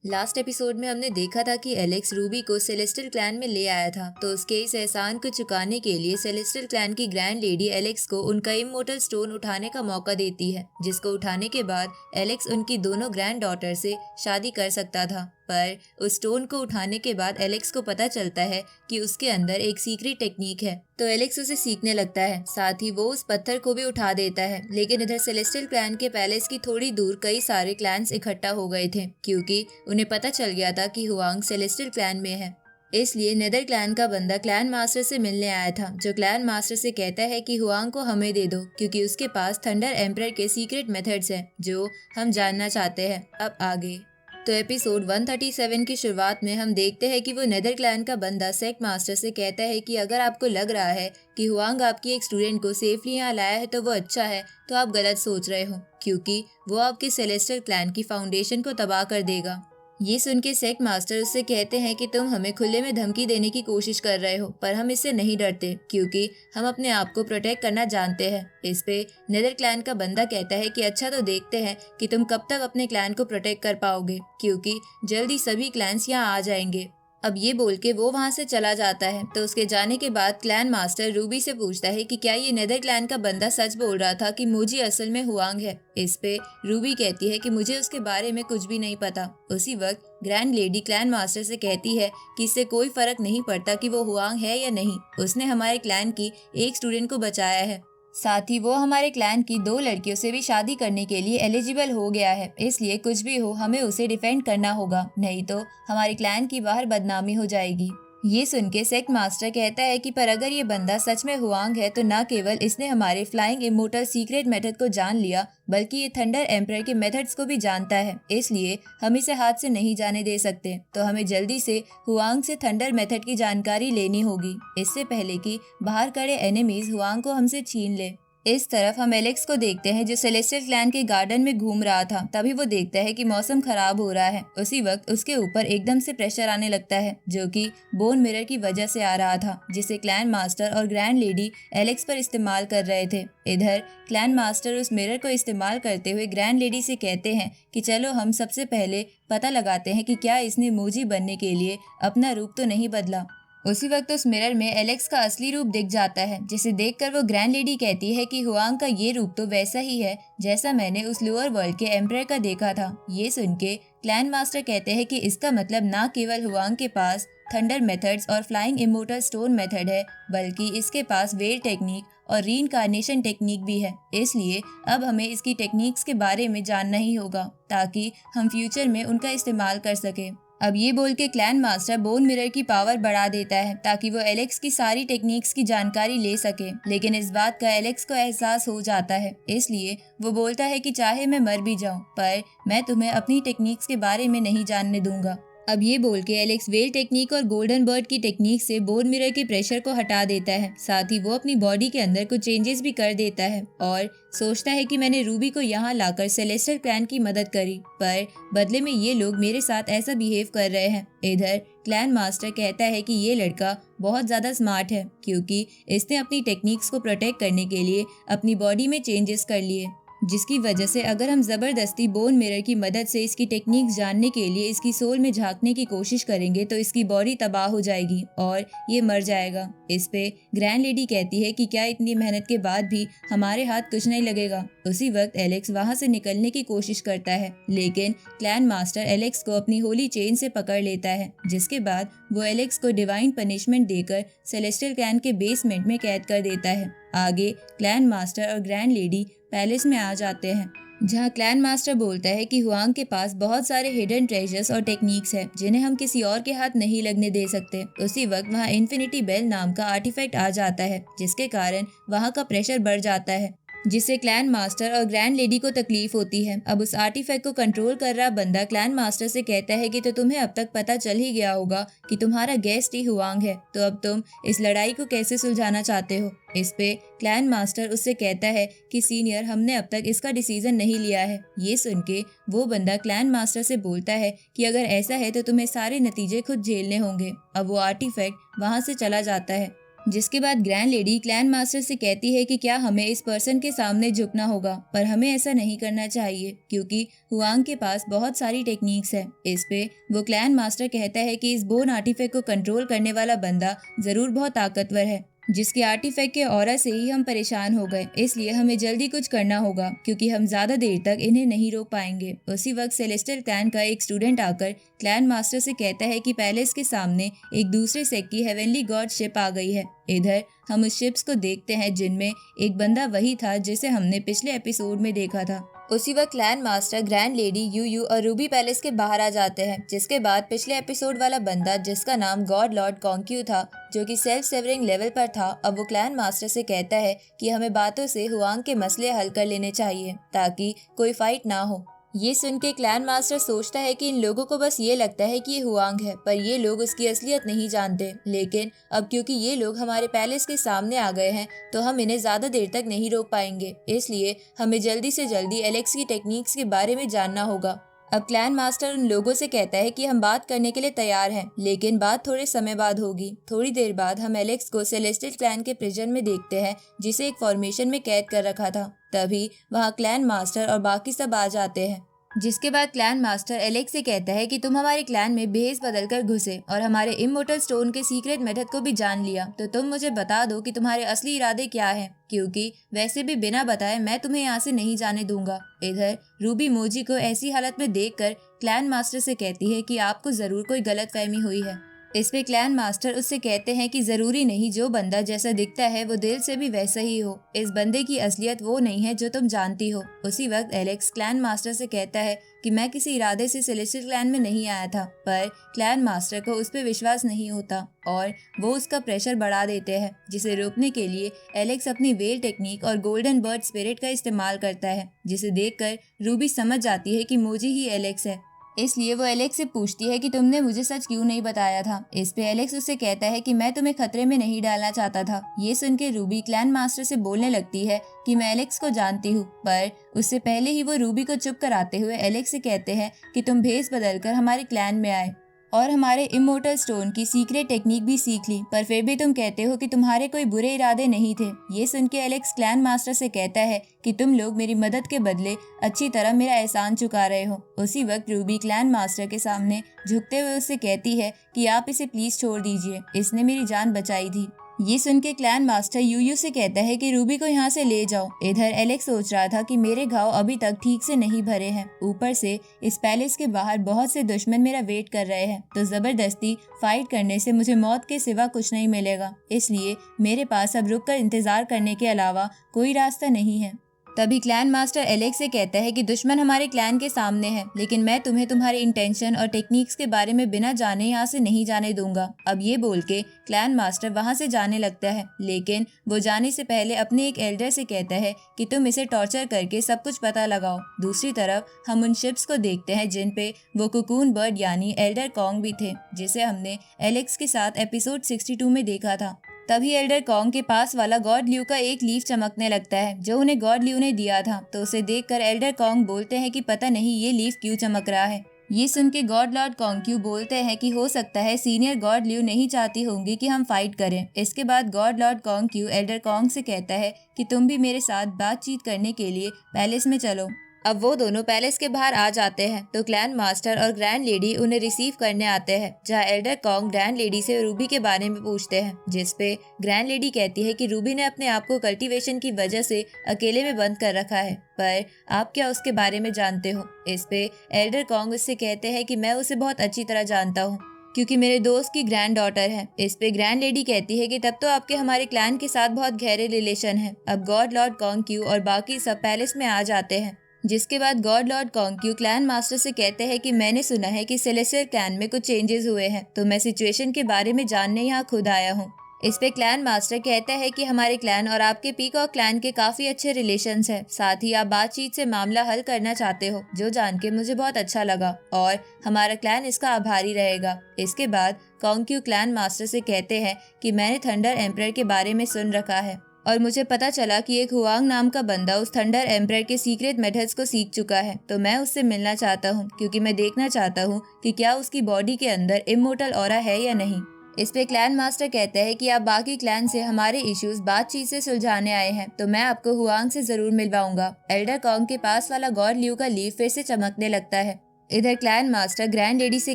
Last episode में हमने देखा था कि एलेक्स रूबी को सेलेस्टियल क्लैन में ले आया था, तो उसके इस एहसान को चुकाने के लिए सेलेस्टियल क्लैन की ग्रैंड लेडी एलेक्स को उनका इमोर्टल स्टोन उठाने का मौका देती है, जिसको उठाने के बाद एलेक्स उनकी दोनों ग्रैंड डॉटर से शादी कर सकता था। पर उस स्टोन को उठाने के बाद एलेक्स को पता चलता है कि उसके अंदर एक सीक्रेट टेक्निक है, तो एलेक्स उसे सीखने लगता है। साथ ही वो उस पत्थर को भी उठा देता है। लेकिन इधर सेलेस्टियल क्लैन के पैलेस की थोड़ी दूर कई सारे क्लैंस इकट्ठा हो गए थे, क्योंकि उन्हें पता चल गया था कि हुआंग सेलेस्टियल क्लैन में है। इसलिए नेदर क्लैन का बंदा क्लैन मास्टर से मिलने आया था, जो क्लैन मास्टर से कहता है कि हुआंग को हमें दे दो, क्योंकि उसके पास थंडर एम्परर के सीक्रेट मेथड्स हैं जो हम जानना चाहते हैं। अब आगे तो एपिसोड 137 की शुरुआत में हम देखते हैं कि वो नेदर क्लैन का बंदा सेक्ट मास्टर से कहता है कि अगर आपको लग रहा है कि हुआंग आपकी एक स्टूडेंट को सेफली यहाँ लाया है तो वो अच्छा है, तो आप गलत सोच रहे हो, क्योंकि वो आपके सेलेस्टियल क्लैन की फाउंडेशन को तबाह कर देगा। ये सुन के सेक्ट मास्टर उससे कहते हैं कि तुम हमें खुले में धमकी देने की कोशिश कर रहे हो, पर हम इससे नहीं डरते, क्योंकि हम अपने आप को प्रोटेक्ट करना जानते हैं। इस पे नेदर क्लैन का बंदा कहता है कि अच्छा, तो देखते हैं कि तुम कब तक अपने क्लैन को प्रोटेक्ट कर पाओगे, क्योंकि जल्दी सभी क्लैंस यहाँ आ जाएंगे। अब ये बोल के वो वहां से चला जाता है। तो उसके जाने के बाद क्लैन मास्टर रूबी से पूछता है कि क्या ये नेदर क्लैन का बंदा सच बोल रहा था कि मुझे असल में हुआंग है। इस पे रूबी कहती है कि मुझे उसके बारे में कुछ भी नहीं पता। उसी वक्त ग्रैंड लेडी क्लैन मास्टर से कहती है कि इससे कोई फर्क नहीं पड़ता कि वो हुआंग है या नहीं, उसने हमारे क्लैन की एक स्टूडेंट को बचाया है। साथ ही वो हमारे क्लैन की 2 लड़कियों से भी शादी करने के लिए एलिजिबल हो गया है, इसलिए कुछ भी हो हमें उसे डिफेंड करना होगा, नहीं तो हमारे क्लैन की बाहर बदनामी हो जाएगी। ये सुन के सेक्ट मास्टर कहता है कि पर अगर ये बंदा सच में हुआंग है तो न केवल इसने हमारे फ्लाइंग इमोर्टल सीक्रेट मेथड को जान लिया, बल्कि ये थंडर एम्परर के मेथड्स को भी जानता है, इसलिए हम इसे हाथ से नहीं जाने दे सकते। तो हमें जल्दी से हुआंग से थंडर मेथड की जानकारी लेनी होगी, इससे पहले कि बाहर खड़े एनिमीज हुआंग को हमसे छीन ले। इस तरफ हम एलेक्स को देखते हैं, जो सेलेस्टियल क्लैन के गार्डन में घूम रहा था। तभी वो देखता है कि मौसम खराब हो रहा है। उसी वक्त उसके ऊपर एकदम से प्रेशर आने लगता है, जो कि बोन मिरर की वजह से आ रहा था, जिसे क्लैन मास्टर और ग्रैंड लेडी एलेक्स पर इस्तेमाल कर रहे थे। इधर क्लैन मास्टर उस मिरर को इस्तेमाल करते हुए ग्रैंड लेडी से कहते हैं कि चलो हम सबसे पहले पता लगाते हैं कि क्या इसने मूजी बनने के लिए अपना रूप तो नहीं बदला। उसी वक्त उस मिरर में एलेक्स का असली रूप दिख जाता है, जिसे देखकर वो ग्रैंड लेडी कहती है कि हुआंग का ये रूप तो वैसा ही है जैसा मैंने उस लोअर वर्ल्ड के एम्परर का देखा था। ये सुन के क्लैन मास्टर कहते हैं कि इसका मतलब ना केवल हुआंग के पास थंडर मेथड्स और फ्लाइंग इमोर्टल स्टोन मेथड है, बल्कि इसके पास वेल टेक्निक और रीइंकार्नेशन टेक्निक भी है। इसलिए अब हमें इसकी टेक्निक्स के बारे में जानना ही होगा, ताकि हम फ्यूचर में उनका इस्तेमाल कर सके। अब ये बोल के क्लैन मास्टर बोन मिरर की पावर बढ़ा देता है, ताकि वो एलेक्स की सारी टेक्निक्स की जानकारी ले सके। लेकिन इस बात का एलेक्स को एहसास हो जाता है, इसलिए वो बोलता है कि चाहे मैं मर भी जाऊं, पर मैं तुम्हें अपनी टेक्निक्स के बारे में नहीं जानने दूंगा। अब ये बोल के एलेक्स वेल टेक्निक और गोल्डन बर्ड की टेक्निक से बोन मिरर के प्रेशर को हटा देता है। साथ ही वो अपनी बॉडी के अंदर कुछ चेंजेस भी कर देता है और सोचता है कि मैंने रूबी को यहाँ लाकर सेलेस्टियल क्लैन की मदद करी, पर बदले में ये लोग मेरे साथ ऐसा बिहेव कर रहे हैं। इधर क्लैन मास्टर कहता है कि ये लड़का बहुत ज्यादा स्मार्ट है, क्योंकि इसने अपनी टेक्निक्स को प्रोटेक्ट करने के लिए अपनी बॉडी में चेंजेस कर लिए, जिसकी वजह से अगर हम जबरदस्ती बोन मिरर की मदद से इसकी टेक्निक्स जानने के लिए इसकी सोल में झांकने की कोशिश करेंगे तो इसकी बॉडी तबाह हो जाएगी और ये मर जाएगा। इस पे ग्रैंड लेडी कहती है कि क्या इतनी मेहनत के बाद भी हमारे हाथ कुछ नहीं लगेगा। उसी वक्त एलेक्स वहां से निकलने की कोशिश करता है, लेकिन क्लैन मास्टर एलेक्स को अपनी होली चेन से पकड़ लेता है, जिसके बाद वो एलेक्स को डिवाइन पनिशमेंट देकर सेलेस्टियल क्लैन के बेसमेंट में कैद कर देता है। आगे क्लैन मास्टर और ग्रैंड लेडी पैलेस में आ जाते हैं, जहां क्लैन मास्टर बोलता है कि हुआंग के पास बहुत सारे हिडन ट्रेजर्स और टेक्निक्स हैं, जिन्हें हम किसी और के हाथ नहीं लगने दे सकते। उसी वक्त वहां इन्फिनिटी बेल नाम का आर्टिफैक्ट आ जाता है, जिसके कारण वहां का प्रेशर बढ़ जाता है, जिससे क्लैन मास्टर और ग्रैंड लेडी को तकलीफ होती है। अब उस आर्टिफैक्ट को कंट्रोल कर रहा बंदा क्लैन मास्टर से कहता है कि तो तुम्हें अब तक पता चल ही गया होगा कि तुम्हारा गेस्ट ही हुआंग है, तो अब तुम इस लड़ाई को कैसे सुलझाना चाहते हो। इस पे क्लैन मास्टर उससे कहता है कि सीनियर, हमने अब तक इसका डिसीजन नहीं लिया है। ये सुन के वो बंदा क्लैन मास्टर से बोलता है कि अगर ऐसा है तो तुम्हें सारे नतीजे खुद झेलने होंगे। अब वो आर्टिफैक्ट वहां से चला जाता है। जिसके बाद ग्रैंड लेडी क्लैन मास्टर से कहती है कि क्या हमें इस पर्सन के सामने झुकना होगा, पर हमें ऐसा नहीं करना चाहिए क्योंकि हुआंग के पास बहुत सारी टेक्निक्स है। इस पे वो क्लैन मास्टर कहता है कि इस बोन आर्टिफैक्ट को कंट्रोल करने वाला बंदा जरूर बहुत ताकतवर है, जिसके आर्टिफैक्ट के ऑरा से ही हम परेशान हो गए, इसलिए हमें जल्दी कुछ करना होगा क्योंकि हम ज्यादा देर तक इन्हें नहीं रोक पाएंगे। उसी वक्त सेलेस्टियल क्लैन का एक स्टूडेंट आकर क्लैन मास्टर से कहता है कि पैलेस के सामने एक दूसरे सेक्ट की हेवनली गॉड शिप आ गई है। इधर हम उस शिप्स को देखते हैं जिनमें एक बंदा वही था जिसे हमने पिछले एपिसोड में देखा था। उसी वक्त क्लैन मास्टर, ग्रैंड लेडी, यूयू और रूबी पैलेस के बाहर आ जाते हैं, जिसके बाद पिछले एपिसोड वाला बंदा जिसका नाम गॉड लॉर्ड कॉन्क्यू था, जो कि सेल्फ सेवरिंग लेवल पर था, अब वो क्लैन मास्टर से कहता है कि हमें बातों से हुआंग के मसले हल कर लेने चाहिए ताकि कोई फाइट ना हो। ये सुन के क्लैन मास्टर सोचता है कि इन लोगों को बस ये लगता है कि ये हुआंग है, पर ये लोग उसकी असलियत नहीं जानते। लेकिन अब क्योंकि ये लोग हमारे पैलेस के सामने आ गए हैं तो हम इन्हें ज्यादा देर तक नहीं रोक पाएंगे, इसलिए हमें जल्दी से जल्दी एलेक्स की टेक्निक्स के बारे में जानना होगा। अब क्लैन मास्टर उन लोगों से कहता है कि हम बात करने के लिए तैयार हैं, लेकिन बात थोड़े समय बाद होगी। थोड़ी देर बाद हम एलेक्स को सेलेस्टियल क्लैन के प्रिजन में देखते हैं, जिसे एक फॉर्मेशन में कैद कर रखा था। तभी वहाँ क्लैन मास्टर और बाकी सब आ जाते हैं, जिसके बाद क्लैन मास्टर एलेक्स से कहता है कि तुम हमारे क्लैन में भेस बदलकर घुसे और हमारे इमोर्टल स्टोन के सीक्रेट मेथड को भी जान लिया, तो तुम मुझे बता दो कि तुम्हारे असली इरादे क्या हैं, क्योंकि वैसे भी बिना बताए मैं तुम्हें यहाँ से नहीं जाने दूंगा। इधर रूबी मोजी को ऐसी हालत में देखकर क्लैन मास्टर से कहती है कि आपको जरूर कोई गलतफहमी हुई है। इस पे क्लैन मास्टर उससे कहते हैं कि जरूरी नहीं जो बंदा जैसा दिखता है वो दिल से भी वैसा ही हो, इस बंदे की असलियत वो नहीं है जो तुम जानती हो। उसी वक्त एलेक्स क्लैन मास्टर से कहता है कि मैं किसी इरादे से सेलेस्टियल क्लैन में नहीं आया था, पर क्लैन मास्टर को उस पर विश्वास नहीं होता और वो उसका प्रेशर बढ़ा देते हैं, जिसे रोकने के लिए एलेक्स अपनी वेल टेक्निक और गोल्डन बर्ड स्पिरिट का इस्तेमाल करता है, जिसे देखकर रूबी समझ जाती है कि मोजी ही एलेक्स है। इसलिए वो एलेक्स से पूछती है कि तुमने मुझे सच क्यों नहीं बताया था। इस पे एलेक्स उससे कहता है कि मैं तुम्हें खतरे में नहीं डालना चाहता था। ये सुन के रूबी क्लैन मास्टर से बोलने लगती है कि मैं एलेक्स को जानती हूँ, पर उससे पहले ही वो रूबी को चुप कराते हुए एलेक्स से कहते हैं कि तुम भेस बदलकर हमारे क्लैन में आए और हमारे इमोर्टल स्टोन की सीक्रेट टेक्निक भी सीख ली, पर फिर भी तुम कहते हो कि तुम्हारे कोई बुरे इरादे नहीं थे। ये सुन के एलेक्स क्लैन मास्टर से कहता है कि तुम लोग मेरी मदद के बदले अच्छी तरह मेरा एहसान चुका रहे हो। उसी वक्त रूबी क्लैन मास्टर के सामने झुकते हुए उससे कहती है कि आप इसे प्लीज छोड़ दीजिए, इसने मेरी जान बचाई थी। ये सुन के क्लैन मास्टर यूयू से कहता है कि रूबी को यहाँ से ले जाओ। इधर एलेक्स सोच रहा था कि मेरे घाव अभी तक ठीक से नहीं भरे हैं, ऊपर से इस पैलेस के बाहर बहुत से दुश्मन मेरा वेट कर रहे हैं, तो जबरदस्ती फाइट करने से मुझे मौत के सिवा कुछ नहीं मिलेगा, इसलिए मेरे पास अब रुककर इंतजार करने के अलावा कोई रास्ता नहीं है। तभी क्लैन मास्टर एलेक्स से कहता है कि दुश्मन हमारे क्लैन के सामने है, लेकिन मैं तुम्हें तुम्हारे इंटेंशन और टेक्निक्स के बारे में बिना जाने यहाँ से नहीं जाने दूंगा। अब ये बोल के क्लैन मास्टर वहाँ से जाने लगता है, लेकिन वो जाने से पहले अपने एक एल्डर से कहता है कि तुम इसे टॉर्चर करके सब कुछ पता लगाओ। दूसरी तरफ हम उन शिप्स को देखते हैं जिन पे वो कुकून बर्ड यानी एल्डर कॉन्ग भी थे, जिसे हमने एलेक्स के साथ एपिसोड 62 में देखा था। तभी एल्डर कॉन्ग के पास वाला गॉड ल्यू का एक लीफ चमकने लगता है जो उन्हें गॉड ल्यू ने दिया था, तो उसे देखकर एल्डर कॉन्ग बोलते हैं कि पता नहीं ये लीफ क्यों चमक रहा है। ये सुन के गॉड लॉर्ड कॉन्क्यू बोलते हैं कि हो सकता है सीनियर गॉड ल्यू नहीं चाहती होंगी कि हम फाइट करें। इसके बाद गॉड लॉर्ड कॉन्क्यू एल्डर कॉन्ग से कहता है कि तुम भी मेरे साथ बातचीत करने के लिए पैलेस में चलो। अब वो दोनों पैलेस के बाहर आ जाते हैं, तो क्लैन मास्टर और ग्रैंड लेडी उन्हें रिसीव करने आते हैं, जहाँ एल्डर कॉन्ग ग्रैंड लेडी से रूबी के बारे में पूछते हैं, जिस पे ग्रैंड लेडी कहती है कि रूबी ने अपने आप को कल्टीवेशन की वजह से अकेले में बंद कर रखा है, पर आप क्या उसके बारे में जानते हो। इस पे एल्डर कॉन्ग उससे कहते हैं कि मैं उसे बहुत अच्छी तरह जानता हूँ क्योंकि मेरे दोस्त की ग्रैंड डॉटर है। इस पे ग्रैंड लेडी कहती है कि तब तो आपके हमारे क्लैन के साथ बहुत गहरे रिलेशन है। अब गॉड लॉर्ड कॉन्क्यू और बाकी सब पैलेस में आ जाते हैं, जिसके बाद गॉड लॉर्ड कॉन्क्यू क्लैन मास्टर से कहते हैं कि मैंने सुना है कि सेलेस्टियल क्लैन में कुछ चेंजेस हुए हैं, तो मैं सिचुएशन के बारे में जानने यहाँ खुद आया हूँ। इस पे क्लैन मास्टर कहता है कि हमारे क्लैन और आपके पीकॉक क्लैन के काफी अच्छे रिलेशंस हैं, साथ ही आप बातचीत से मामला हल करना चाहते हो, जो जान के मुझे बहुत अच्छा लगा और हमारा क्लैन इसका आभारी रहेगा। इसके बाद कॉन्क्यू क्लैन मास्टर से कहते हैं कि मैंने थंडर एम्परर के बारे में सुन रखा है और मुझे पता चला कि एक हुआंग नाम का बंदा उस थंडर एम्परर के सीक्रेट मेथड्स को सीख चुका है, तो मैं उससे मिलना चाहता हूँ क्योंकि मैं देखना चाहता हूँ कि क्या उसकी बॉडी के अंदर इमोर्टल ऑरा है या नहीं। इस पे क्लैन मास्टर कहते हैं कि आप बाकी क्लैन से हमारे इश्यूज बातचीत से सुलझाने आए हैं, तो मैं आपको हुआंग से जरूर मिलवाऊंगा। एल्डर कॉन्ग के पास वाला गॉड ल्यू का लीफ फिर से चमकने लगता है। इधर क्लैन मास्टर ग्रैंड लेडी से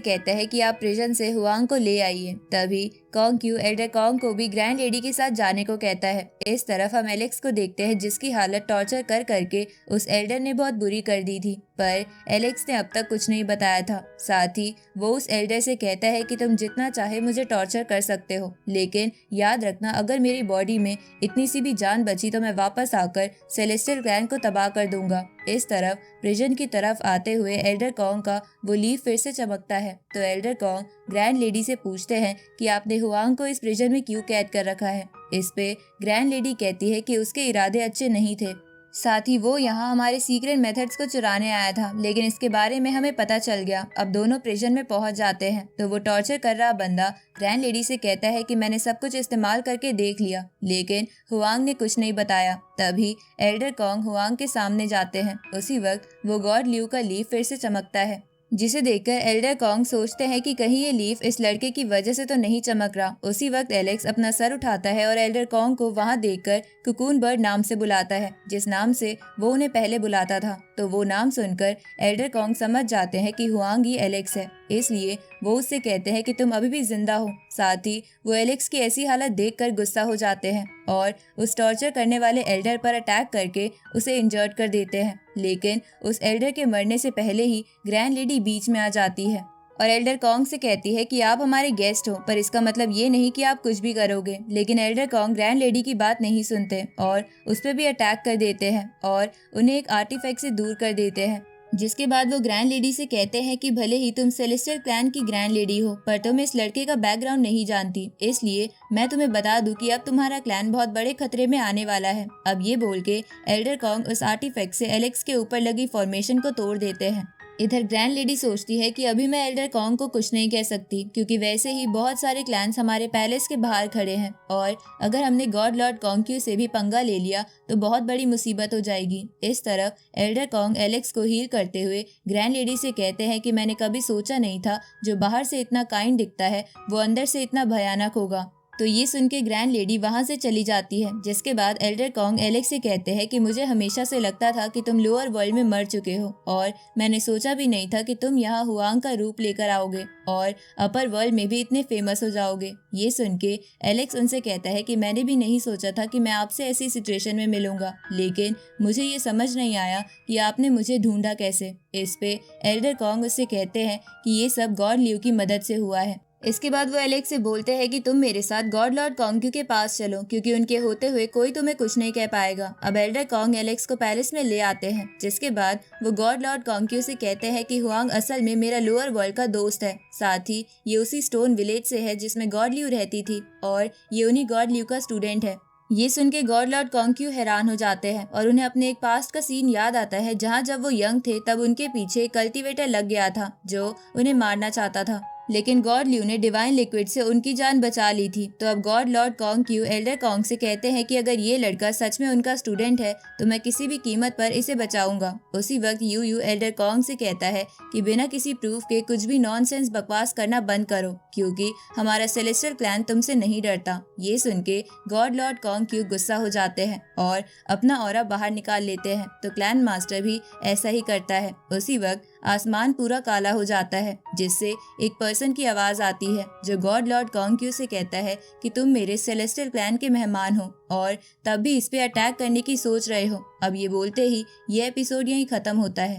कहता है कि आप प्रिजन से हुआंग को ले आइए। तभी कॉन्ग क्यू एल्डर कॉन्ग को भी ग्रैंड लेडी के साथ जाने को कहता है। इस तरफ हम एलेक्स को देखते हैं, जिसकी हालत टॉर्चर कर करके उस एल्डर ने बहुत बुरी कर दी थी, पर एलेक्स ने अब तक कुछ नहीं बताया था। साथ ही वो उस एल्डर से कहता है कि तुम जितना चाहे मुझे टॉर्चर कर सकते हो, लेकिन याद रखना अगर मेरी बॉडी में इतनी सी भी जान बची तो मैं वापस आकर सेलेस्टियल क्लैन को तबाह कर दूंगा। इस तरफ प्रिजन की तरफ आते हुए एल्डर कॉन्ग का वो लीफ फिर से चमकता है, तो एल्डर कॉन्ग ग्रैंड लेडी से पूछते हैं कि आपने हुआंग को इस प्रिजन में क्यों कैद कर रखा है। इस पे ग्रैंड लेडी कहती है कि उसके इरादे अच्छे नहीं थे, साथ ही वो यहाँ हमारे सीक्रेट मेथड्स को चुराने आया था, लेकिन इसके बारे में हमें पता चल गया। अब दोनों प्रिजन में पहुंच जाते हैं, तो वो टॉर्चर कर रहा बंदा ग्रैंड लेडी से कहता है कि मैंने सब कुछ इस्तेमाल करके देख लिया, लेकिन हुआंग ने कुछ नहीं बताया। तभी एल्डर कॉन्ग हुआंग के सामने जाते हैं। उसी वक्त वो गॉड ल्यू का लीफ फिर से चमकता है, जिसे देखकर एल्डर कॉन्ग सोचते हैं कि कहीं ये लीफ इस लड़के की वजह से तो नहीं चमक रहा। उसी वक्त एलेक्स अपना सर उठाता है और एल्डर कॉन्ग को वहां देखकर कुकून बर्ड नाम से बुलाता है, जिस नाम से वो उन्हें पहले बुलाता था। तो वो नाम सुनकर एल्डर कॉन्ग समझ जाते हैं कि हुआंग ही एलेक्स है, इसलिए वो उससे कहते हैं कि तुम अभी भी जिंदा हो। साथ ही वो एलेक्स की ऐसी हालत देखकर गुस्सा हो जाते हैं और उस टॉर्चर करने वाले एल्डर पर अटैक करके उसे इंजर्ड कर देते हैं। लेकिन उस एल्डर के मरने से पहले ही ग्रैंड लेडी बीच में आ जाती है और एल्डर कॉन्ग से कहती है कि आप हमारे गेस्ट हो, पर इसका मतलब ये नहीं कि आप कुछ भी करोगे। लेकिन एल्डर कॉन्ग ग्रैंड लेडी की बात नहीं सुनते और उस पर भी अटैक कर देते हैं और उन्हें एक आर्टिफैक्ट से दूर कर देते हैं। जिसके बाद वो ग्रैंड लेडी से कहते हैं कि भले ही तुम सेलेस्टियल क्लैन की ग्रैंड लेडी हो, पर तुम इस लड़के का बैकग्राउंड नहीं जानती, इसलिए मैं तुम्हें बता दूं कि अब तुम्हारा क्लैन बहुत बड़े खतरे में आने वाला है। अब ये बोल के एल्डर कॉन्ग उस आर्टिफैक्ट से एलेक्स के ऊपर लगी फॉर्मेशन को तोड़ देते हैं। इधर ग्रैंड लेडी सोचती है कि अभी मैं एल्डर कॉन्ग को कुछ नहीं कह सकती, क्योंकि वैसे ही बहुत सारे क्लैंस हमारे पैलेस के बाहर खड़े हैं और अगर हमने गॉड लॉर्ड कॉन्क्यू से भी पंगा ले लिया तो बहुत बड़ी मुसीबत हो जाएगी। इस तरफ एल्डर कॉन्ग एलेक्स को हील करते हुए ग्रैंड लेडी से कहते हैं कि मैंने कभी सोचा नहीं था जो बाहर से इतना काइंड दिखता है वो अंदर से इतना भयानक होगा। तो ये सुन के ग्रैंड लेडी वहां से चली जाती है, जिसके बाद एल्डर कॉन्ग एलेक्स से कहते हैं कि मुझे हमेशा से लगता था कि तुम लोअर वर्ल्ड में मर चुके हो और मैंने सोचा भी नहीं था कि तुम यहाँ हुआंग का रूप लेकर आओगे और अपर वर्ल्ड में भी इतने फेमस हो जाओगे। ये सुन के एलेक्स उनसे कहता है कि मैंने भी नहीं सोचा था कि मैं आपसे ऐसी सिचुएशन में मिलूंगा, लेकिन मुझे ये समझ नहीं आया कि आपने मुझे ढूंढा कैसे। इस पे एल्डर कॉन्ग उससे कहते हैं कि ये सब गॉड ल्यू की मदद से हुआ है। इसके बाद वो एलेक्स से बोलते हैं कि तुम मेरे साथ गॉड लॉर्ड कॉन्क्यू के पास चलो, क्योंकि उनके होते हुए कोई तुम्हें कुछ नहीं कह पाएगा। अब एल्डर कॉन्ग एलेक्स को पैलेस में ले आते हैं, जिसके बाद वो गॉड लॉर्ड कॉन्क्यू से कहते हैं कि हुआंग असल में मेरा लोअर वर्ल्ड का दोस्त है, साथ ही ये उसी स्टोन विलेज से है जिसमें गॉड ल्यू रहती थी और ये उन्हीं गॉड ल्यू का स्टूडेंट है। ये सुन के गॉड लॉर्ड कॉन्क्यू हैरान हो जाते हैं और उन्हें अपने एक पास्ट का सीन याद आता है, जहाँ जब वो यंग थे तब उनके पीछे कल्टीवेटर लग गया था जो उन्हें मारना चाहता था, लेकिन गॉड ल्यू ने डिवाइन लिक्विड से उनकी जान बचा ली थी। तो अब गॉड लॉर्ड कॉन्क्यू एल्डर कॉन्ग से कहते हैं कि अगर ये लड़का सच में उनका स्टूडेंट है तो मैं किसी भी कीमत पर इसे बचाऊंगा। उसी वक्त यू एल्डर कॉन्ग से कहता है कि बिना किसी प्रूफ के कुछ भी नॉनसेंस बकवास करना बंद करो, क्योंकि हमारा सेलेस्टियल क्लैन तुमसे नहीं डरता। ये सुन के गॉड लॉर्ड कॉन्क्यू गुस्सा हो जाते हैं और अपना ऑरा बाहर निकाल लेते हैं, तो क्लैन मास्टर भी ऐसा ही करता है। उसी वक्त आसमान पूरा काला हो जाता है, जिससे एक पर्सन की आवाज आती है जो गॉड लॉर्ड कॉन्क्यू से कहता है कि तुम मेरे सेलेस्टियल क्लैन के मेहमान हो और तब भी इस पे अटैक करने की सोच रहे हो। अब ये बोलते ही ये एपिसोड यहीं खत्म होता है।